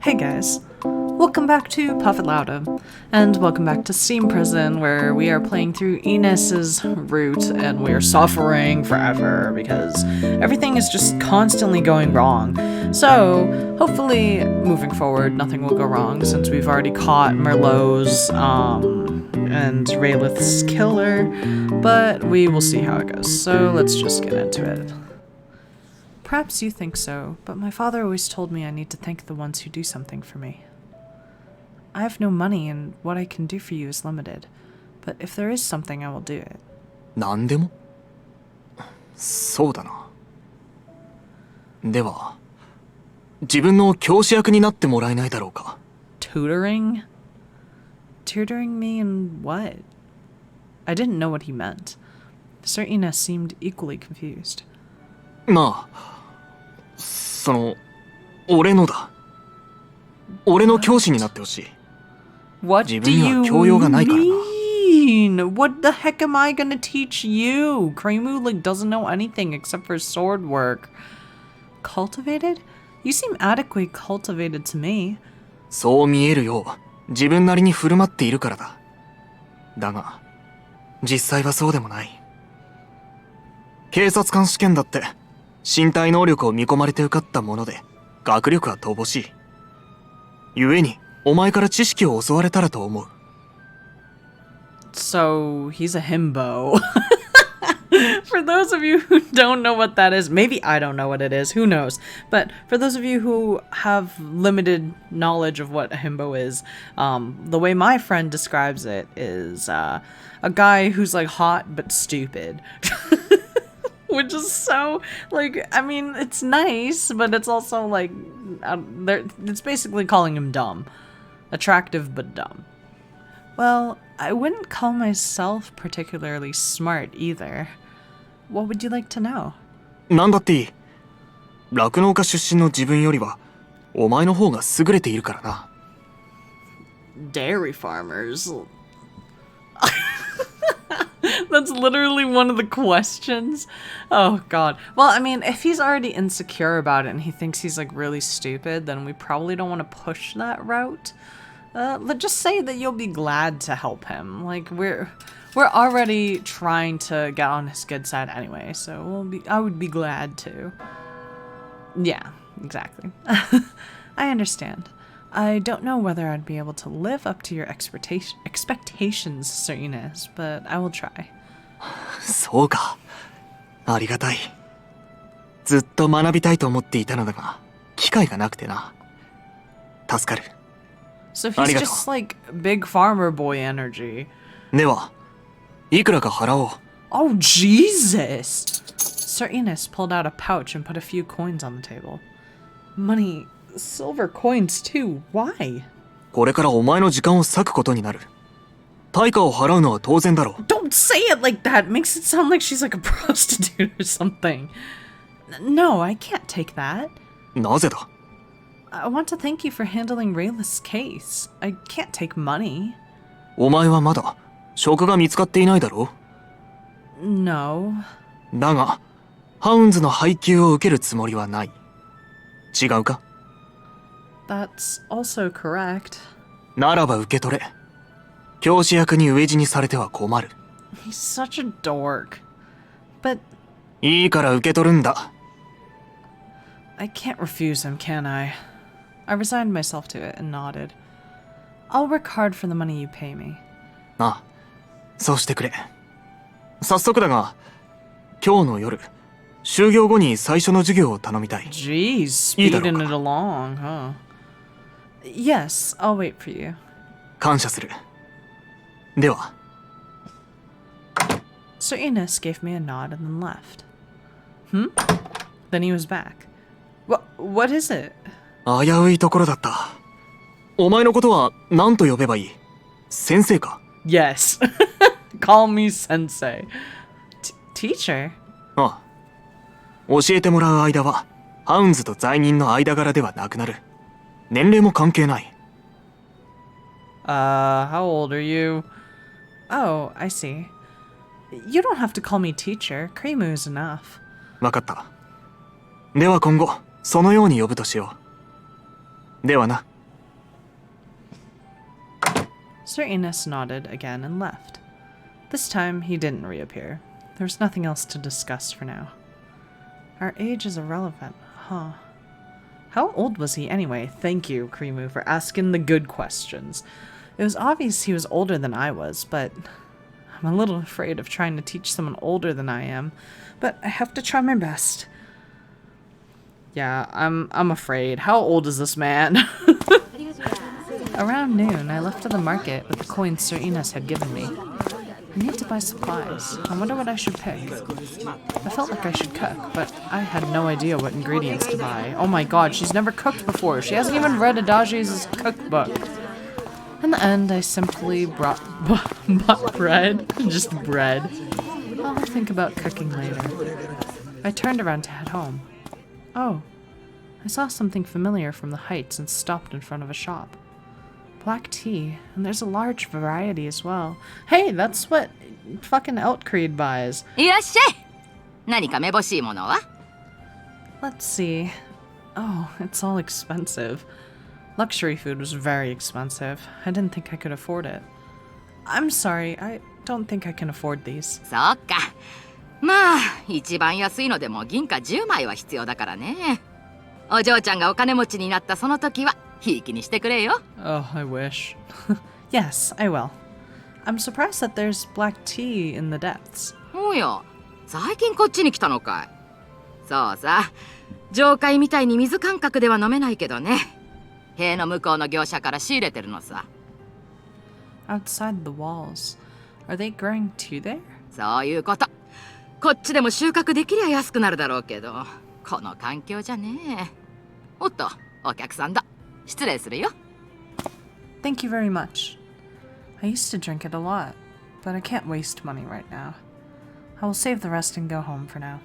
Hey guys, welcome back to Puff It Louder, and welcome back to Steam Prison, where we are playing through Ines's route, and we are suffering forever because everything is just constantly going wrong. So, hopefully, moving forward, nothing will go wrong, since we've already caught Merlot's, and Raylith's killer, but we will see how it goes, so let's just get into it. Perhaps you think so, but my father always told me I need to thank the ones who do something for me. I have no money and what I can do for you is limited, but if there is something, I will do it. 何でも? そうだな。では、自分の教師役になってもらえないだろうか。Tutoring? Tutoring me in what? I didn't know what he meant. Sir Ines seemed equally confused. まあ、俺のだ。俺の教師になってほしい。What do you mean? What the heck am I gonna teach you? Creamoo doesn't know anything except for sword work. Cultivated? You seem adequately cultivated to me. そう見えるよう自分なりに振る舞っているからだ。だが、実際はそうでもない。警察官試験だって。身体能力を見込まれて受かったもので学力は乏しい。故にお前から知識を教われたらと思う。So he's a himbo. For those of you who don't know what that is, maybe I don't know what it is, who knows? But for those of you who have limited knowledge of what a himbo is, the way my friend describes it is a guy who's like hot but stupid. Which is so, I mean, it's nice, but it's also, it's basically calling him dumb. Attractive, but dumb. Well, I wouldn't call myself particularly smart, either. What would you like to know? なんだっていい。酪農家出身の自分よりは、お前の方が優れているからな。Dairy farmers. That's literally one of the questions. Oh god. Well, I mean, if he's already insecure about it and he thinks he's really stupid, then we probably don't want to push that route. Let's just say that you'll be glad to help him. We're already trying to get on his good side anyway, so I would be glad to. Yeah, exactly. I understand. I don't know whether I'd be able to live up to your expectations, Sir Ines, but I will try. そうか。ありがたい。ずっと学びたいと思っていたのだが、機会がなくてな。助かる。So he's just big farmer boy energy. では、いくらか払おう。Oh, Jesus! Sir Ines pulled out a pouch and put a few coins on the table. Money... Silver coins too. Why? これからお前の時間を割くことになる。対価を払うのは当然だろう。Don't say it like that. It makes it sound like she's like a prostitute or something. No, I can't take that. なぜだ? I want to thank you for handling Raylith's case. I can't take money. お前はまだ職が見つかっていないだろう? No. だが、ハウンズの配給を受けるつもりはない。違うか? That's also correct. ならば受け取れ。教師役に飢え死にされては困る。He's such a dork. But... いいから受け取るんだ。I can't refuse him, can I? I resigned myself to it and nodded. I'll work hard for the money you pay me. ああ、そうしてくれ。早速だが、今日の夜、就業後に最初の授業を頼みたい。Jeez, speeding it along, huh? Yes, I'll wait for you. 感謝する。では。Sir Ines gave me a nod and then left. Then he was back. What is it? 危ういところだった。お前のことは何と呼べばいい？先生か？ Yes. Call me Sensei. Teacher? ああ。教えてもらう間は、ハウンズと罪人の間柄ではなくなる。年齢も関係ない。How old are you? Oh, I see. You don't have to call me teacher. Creamoo is enough. わかった。では今後、そのように呼ぶとしよう。ではな。Sir Ines nodded again and left. This time he didn't reappear. There was nothing else to discuss for now. Our age is irrelevant, huh? How old was he anyway? Thank you, Creamoo, for asking the good questions. It was obvious he was older than I was, but I'm a little afraid of trying to teach someone older than I am. But I have to try my best. Yeah, I'm afraid. How old is this man? Around noon, I left to the market with the coins Sir Ines had given me. I need to buy supplies. I wonder what I should pick. I felt like I should cook, but I had no idea what ingredients to buy. Oh my god, she's never cooked before. She hasn't even read Adagi's cookbook. In the end, I simply bought bread. Just bread. I'll think about cooking later. I turned around to head home. Oh, I saw something familiar from the heights and stopped in front of a shop. Black tea, and there's a large variety as well. Hey, that's what fucking Eltcreed buys. いらっしゃい。何かめぼしいものは? Let's see. Oh, it's all expensive. Luxury food was very expensive. I didn't think I could afford it. I'm sorry, I don't think I can afford these. そうか。まあ、一番安いのでも銀貨10枚は必要だからね。お嬢ちゃんがお金持ちになったその時は、ひいきにしてくれよ。Oh, I wish. Yes, I will. I'm surprised that there's black tea in the depths. おや、最近こっちに来たのかい。そうさ、上海みたいに水感覚では飲めないけどね。塀の向こうの業者から仕入れてるのさ。Outside the walls. Are they growing tea there? そういうこと。こっちでも収穫できりゃ安くなるだろうけど、この環境じゃねえ。おっと、お客さんだ。失礼するよ。Thank you very much. I used to drink it a lot, but I can't waste money right now. I will save the rest and go home for now.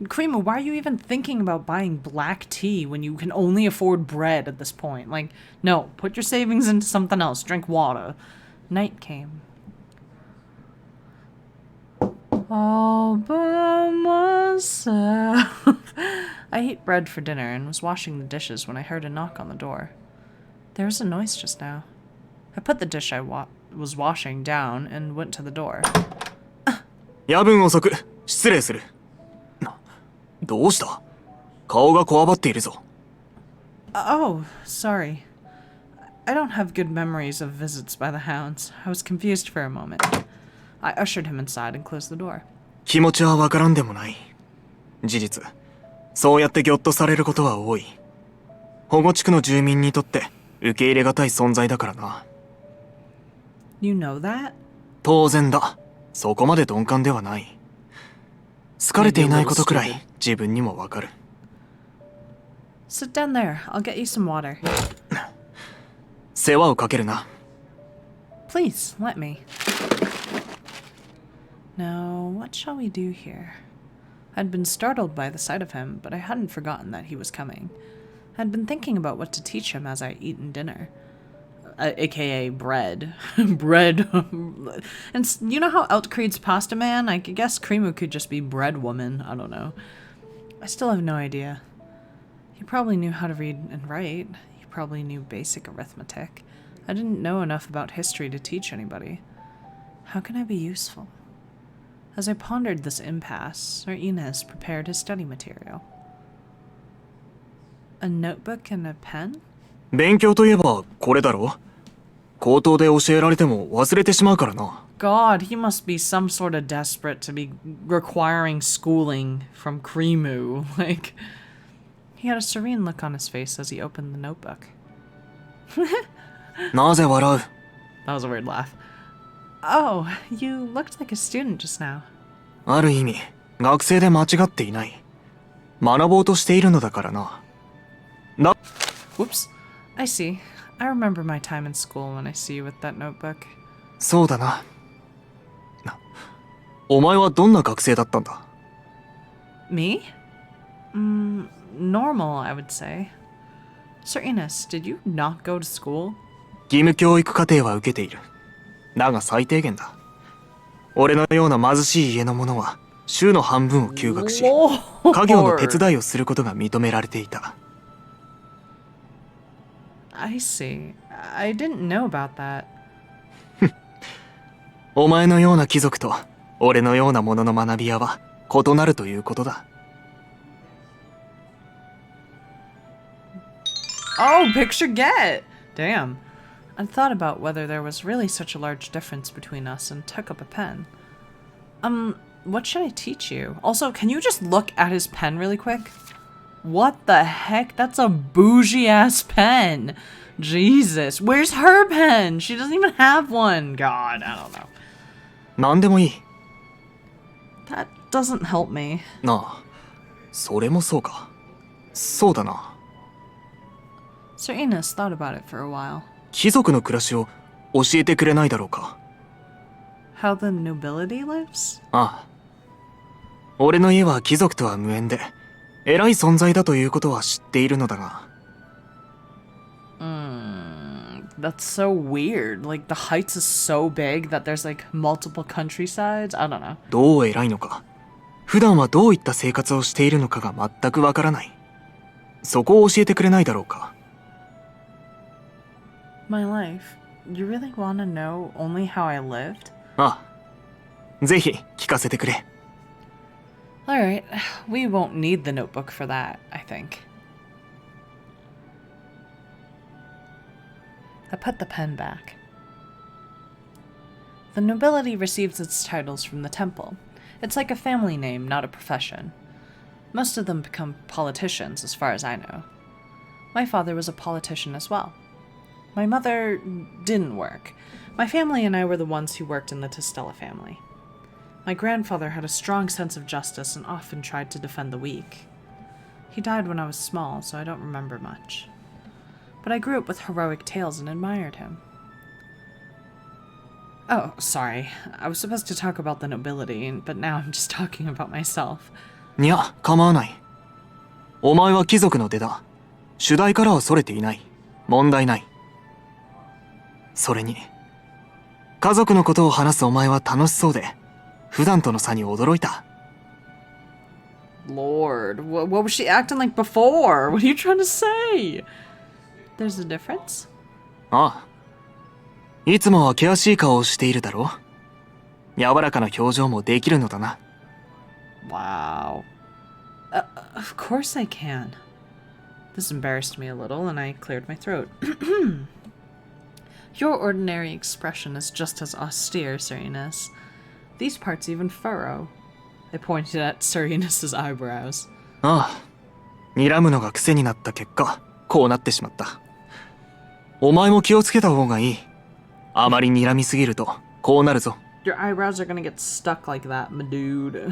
Creamoo, why are you even thinking about buying black tea when you can only afford bread at this point? Like, no, put your savings into something else. Drink water. Night came. All by myself. I ate bread for dinner and was washing the dishes when I heard a knock on the door. There was a noise just now. I put the dish I was washing down and went to the door. 夜分遅く失礼する。どうした？顔がこわばっているぞ。Oh, sorry. I don't have good memories of visits by the hounds. I was confused for a moment. I ushered him inside and closed the door. 気持ちはわからんでもない。事実、そうやってギョッとされることは多い。保護地区の住民にとって受け入れがたい存在だからな。You know that? 当然だ。そこまで鈍感ではない。好かれていないことくらい自分にもわかる。Sit down there. I'll get you some water. 世話をかけるな。Please, let me. Now, what shall we do here? I'd been startled by the sight of him, but I hadn't forgotten that he was coming. I'd been thinking about what to teach him as I eaten dinner. AKA bread. Bread. And you know how Eltcreed's pasta man? I guess Creamoo could just be bread woman. I don't know. I still have no idea. He probably knew how to read and write. He probably knew basic arithmetic. I didn't know enough about history to teach anybody. How can I be useful? As I pondered this impasse, Sir Ines prepared his study material. A notebook and a pen? 勉強といえばこれだろ。口頭で教えられても忘れてしまうからな。God, he must be some sort of desperate to be requiring schooling from Creamoo. Like, he had a serene look on his face as he opened the notebook. なぜ笑う？ That was a weird laugh. Oh, you looked like a student just now. ある意味、学生で間違っていない。学ぼうとしているのだからな。Whoops. I see. I remember my time in school when I see you with that notebook. そうだな。お前はどんな学生だったんだ？ Me? Normal, I would say. Sir Ines, did you not go to school? 義務教育課程は受けている。だが最低限だ。俺のような貧しい家の者は週の半分を休学し、家業の手伝いをすることが認められていた。I see. I didn't know about that. お前のような貴族と俺のような者の学び屋は異なるということだ。Oh, picture get! Damn. I thought about whether there was really such a large difference between us and took up a pen. What should I teach you? Also, can you just look at his pen really quick? What the heck? That's a bougie-ass pen. Jesus. Where's her pen? She doesn't even have one. God, I don't know. 何でもいい。That doesn't help me. なあ、それもそうか。そうだな。Sir Ines thought about it for a while. 貴族の暮らしを教えてくれないだろうか。How the nobility lives? ああ。俺の家は貴族とは無縁で、偉い存在だということは知っているのだが。That's so weird. Like, the Heights is so big that there's like multiple countrysides? I don't know. どう偉いのか。普段はどういった生活をしているのかが全くわからない。そこを教えてくれないだろうか。My life? You really want to know only how I lived? ああ。ぜひ聞かせてくれ。Alright, we won't need the notebook for that, I think. I put the pen back. The nobility receives its titles from the temple. It's like a family name, not a profession. Most of them become politicians, as far as I know. My father was a politician as well. My mother didn't work. My family and I were the ones who worked in the Testella family. My grandfather had a strong sense of justice and often tried to defend the weak. He died when I was small, so I don't remember much. But I grew up with heroic tales and admired him. Oh, sorry. I was supposed to talk about the nobility, but now I'm just talking about myself. いや、構わない。お前は貴族の出だ。主題からは逸れていない。問題ない。それに、家族のことを話すお前は楽しそうで、普段との差に驚いた。Lord, what was she acting like before? What are you trying to say? There's a difference? ああ。いつもは険しい顔をしているだろう。柔らかな表情もできるのだな。Wow. Of course I can. This embarrassed me a little, and I cleared my throat. Your ordinary expression is just as austere, Sir Ines. These parts even furrow. I pointed at Sir Ines' eyebrows. ああ。睨むのが癖になった結果、こうなってしまった。お前も気をつけた方がいい。あまり睨みすぎると、こうなるぞ。Your eyebrows are gonna get stuck like that, my dude.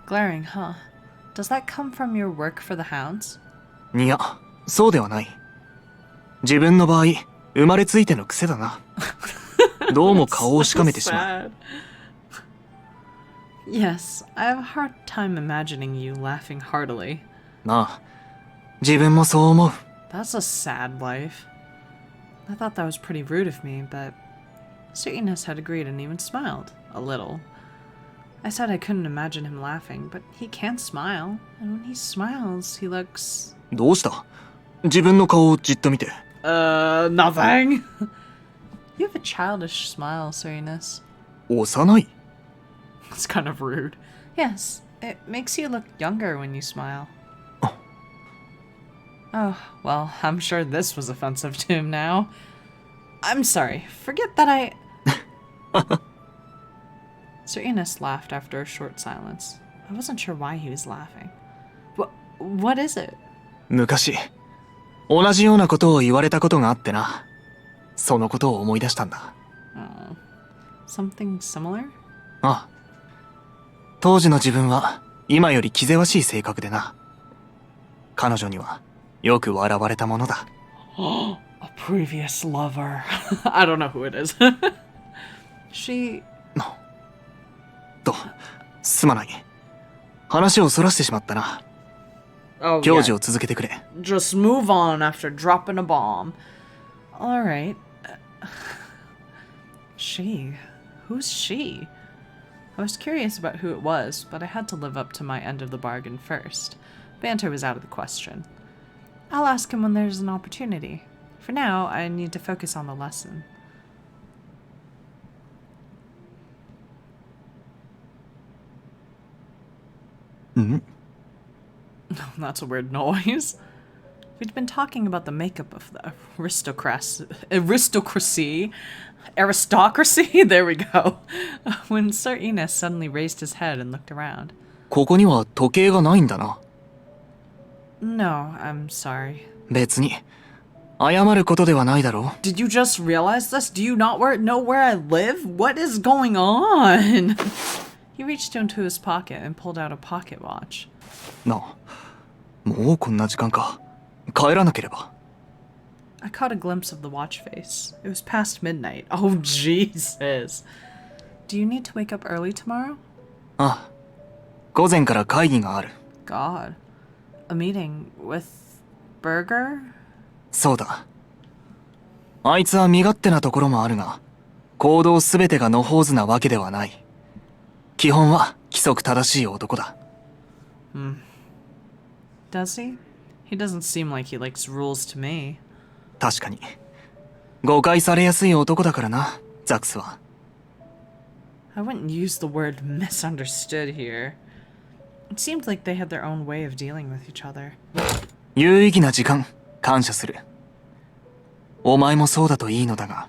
Glaring, huh? Does that come from your work for the hounds? いや、そうではない。自分の場合、生まれついての癖だな。どうも顔をしかめてしまう。Yes, I have a hard time imagining you laughing heartily. なあ、自分もそう思う。That's a sad life. I thought that was pretty rude of me, but Sir Ines had agreed and even smiled. A little. I said I couldn't imagine him laughing, but he can smile. And when he smiles, he looks... どうした？自分の顔をじっと見て。Nothing. You have a childish smile, Sir Ines. 幼い？ It's kind of rude. Yes, it makes you look younger when you smile. Oh, well, I'm sure this was offensive to him now. I'm sorry. Forget that I... Sir Ines laughed after a short silence. I wasn't sure why he was laughing. What is it? 昔、同じようなことを言われたことがあってな。そのことを思い出したんだ。Something similar? ああ。当時の自分は、今より気ぜわしい性格でな。彼女には、よく笑われたものだ。A previous lover. I don't know who it is. She... すまない。話をそらしてしまったな。Oh, 教授を続けてくれ。Just move on after dropping a bomb. Alright. She? Who's she? I was curious about who it was, but I had to live up to my end of the bargain first. Banter was out of the question. I'll ask him when there's an opportunity. For now, I need to focus on the lesson. That's a weird noise. We'd been talking about the makeup of the aristocracy. There we go. When Sir Ines suddenly raised his head and looked around. ここには時計がないんだな。 No, I'm sorry. 別に謝ることではないだろう。 Did you just realize this? Do you not know where I live? What is going on? He reached into his pocket and pulled out a pocket watch. なあ、もうこんな時間か。帰らなければ。 I caught a glimpse of the watch face. It was past midnight. Oh, Jesus. Do you need to wake up early tomorrow? ああ、午前から会議がある。 God. A meeting with Burger? そうだ。あいつは身勝手なところもあるが、行動すべてが野放図なわけではない。基本は規則正しい男だ。Does he? He doesn't seem like he likes rules to me. 確かに。誤解されやすい男だからな、ザックスは。I wouldn't use the word misunderstood here. It seemed like they had their own way of dealing with each other. 有意義な時間、感謝する。お前もそうだといいのだが。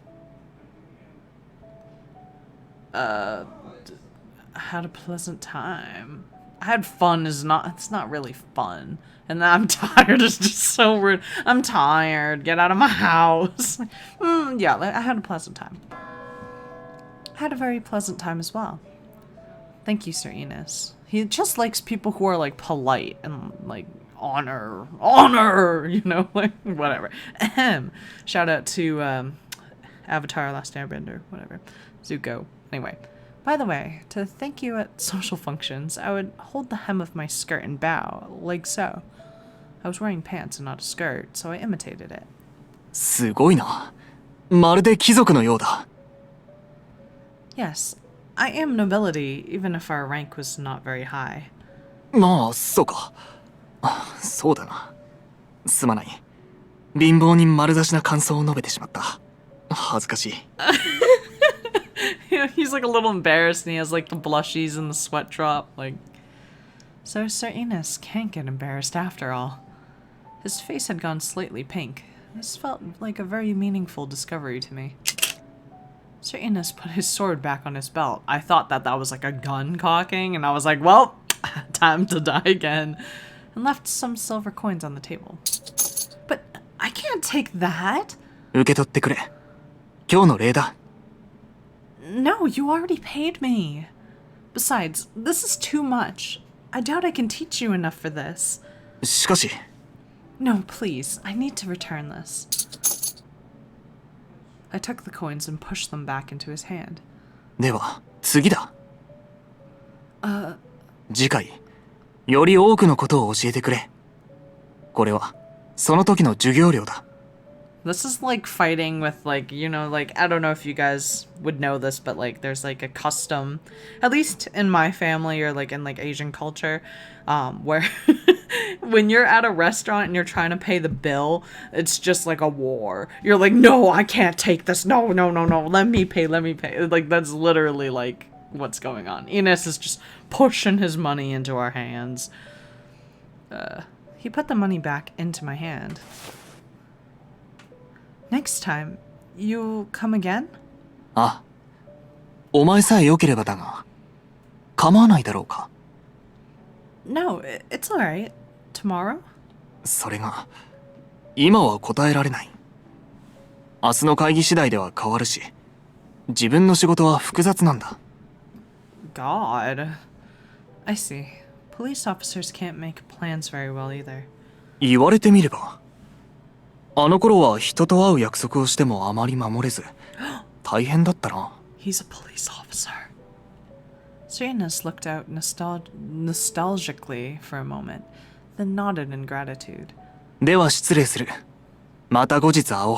I had a pleasant time. I had fun it's not really fun. And I'm tired is just so rude. I'm tired. Get out of my house. Yeah, I had a pleasant time. I had a very pleasant time as well. Thank you, Sir Ines. He just likes people who are like polite and like honor, you know, like whatever. Ahem. Shout out to Avatar Last Airbender, whatever. Zuko. Anyway. By the way, to thank you at social functions, I would hold the hem of my skirt and bow, like so. I was wearing pants and not a skirt, so I imitated it. すごいな。まるで貴族のようだ。Yes, I am nobility, even if our rank was not very high. まあ、そうか。そうだな。すまない。貧乏人丸出しな感想を述べてしまった。恥ずかしい。He's like a little embarrassed and he has like the blushies and the sweat drop. Like, so Sir Ines can't get embarrassed after all. His face had gone slightly pink. This felt like a very meaningful discovery to me. Sir Ines put his sword back on his belt. I thought that was like a gun cocking, and I was like, well, time to die again. And left some silver coins on the table. But I can't take that. 受け取ってくれ。今日の礼だ。No, you already paid me. Besides, this is too much. I doubt I can teach you enough for this. しかし。 No, please. I need to return this. I took the coins and pushed them back into his hand. では、次だ。次回、より多くのことを教えてくれ。これは、その時の授業料だ。This is like fighting with like, you know, like, I don't know if you guys would know this, but like there's like a custom, at least in my family or like in like Asian culture, where when you're at a restaurant and you're trying to pay the bill, it's just like a war. You're like, no, I can't take this. No, let me pay. Like that's literally like what's going on. Ines is just pushing his money into our hands. He put the money back into my hand. Next time, you'll come again? ああ。お前さえ良ければだが、構わないだろうか。No, it's alright. Tomorrow? それが、今は答えられない。明日の会議次第では変わるし、自分の仕事は複雑なんだ。God. I see. Police officers can't make plans very well either. 言われてみれば。あの頃は人と会う約束をしてもあまり守れず、大変だったな。He's a police officer. Serenas looked out nostalgically for a moment, then nodded in gratitude. では失礼する。また後日会おう。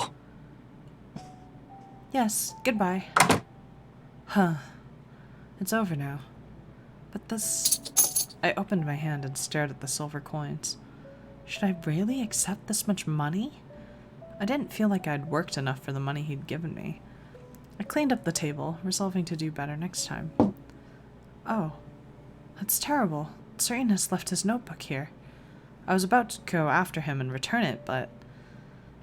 Yes, goodbye. Huh. It's over now. But this... I opened my hand and stared at the silver coins. Should I really accept this much money? I didn't feel like I'd worked enough for the money he'd given me. I cleaned up the table, resolving to do better next time. Oh, that's terrible. Sir Ines left his notebook here. I was about to go after him and return it, but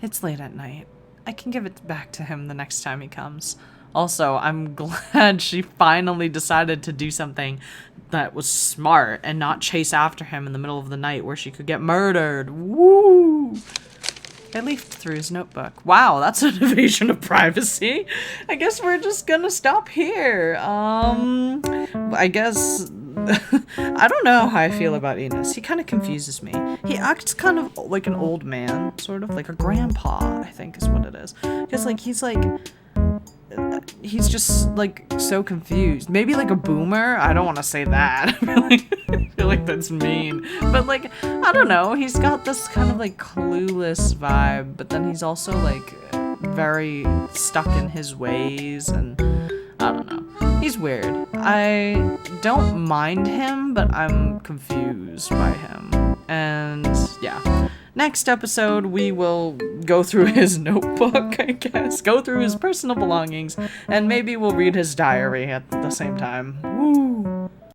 it's late at night. I can give it back to him the next time he comes. Also, I'm glad she finally decided to do something that was smart and not chase after him in the middle of the night where she could get murdered. Woo! I leafed through his notebook. Wow, that's an invasion of privacy. I guess we're just gonna stop here. I guess... I don't know how I feel about Ines. He kind of confuses me. He acts kind of like an old man, sort of like a grandpa, I think is what it is. Because, like, he's just, like, so confused. Maybe, like, a boomer? I don't want to say that. I feel like that's mean. But, like, I don't know. He's got this kind of, like, clueless vibe. But then he's also, like, very stuck in his ways. And I don't know. He's weird. I don't mind him, but I'm confused by him. And, yeah. Next episode, we will go through his notebook, I guess. Go through his personal belongings, and maybe we'll read his diary at the same time. Woo!